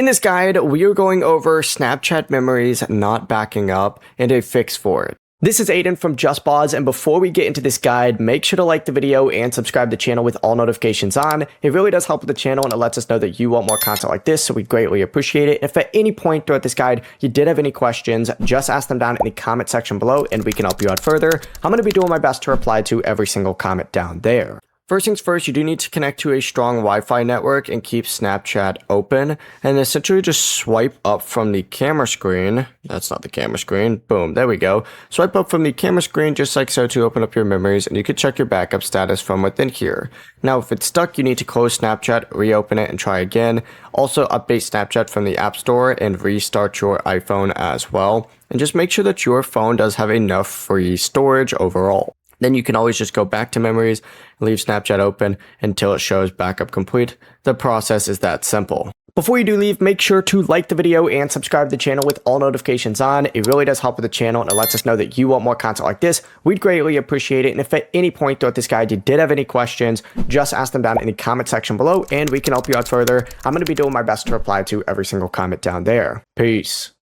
In this guide, we are going over Snapchat memories not backing up and a fix for it. This is Aiden from JustBoz, and before we get into this guide, make sure to like the video and subscribe to the channel with all notifications on. It really does help with the channel and it lets us know that you want more content like this, so we greatly appreciate it. If at any point throughout this guide you did have any questions, just ask them down in the comment section below and we can help you out further. I'm going to be doing my best to reply to every single comment down there. First things first, you do need to connect to a strong Wi-Fi network and keep Snapchat open, and essentially just swipe up from the camera screen. That's not the camera screen. Boom, there we go. Swipe up from the camera screen just like so to open up your memories, and you can check your backup status from within here. Now, if it's stuck, you need to close Snapchat, reopen it, and try again. Also, update Snapchat from the App Store and restart your iPhone as well. And just make sure that your phone does have enough free storage overall. Then you can always just go back to memories, leave Snapchat open until it shows backup complete. The process is that simple. Before you do leave, make sure to like the video and subscribe to the channel with all notifications on. It really does help with the channel and it lets us know that you want more content like this. We'd greatly appreciate it. And if at any point throughout this guide you did have any questions, just ask them down in the comment section below and we can help you out further. I'm going to be doing my best to reply to every single comment down there. Peace.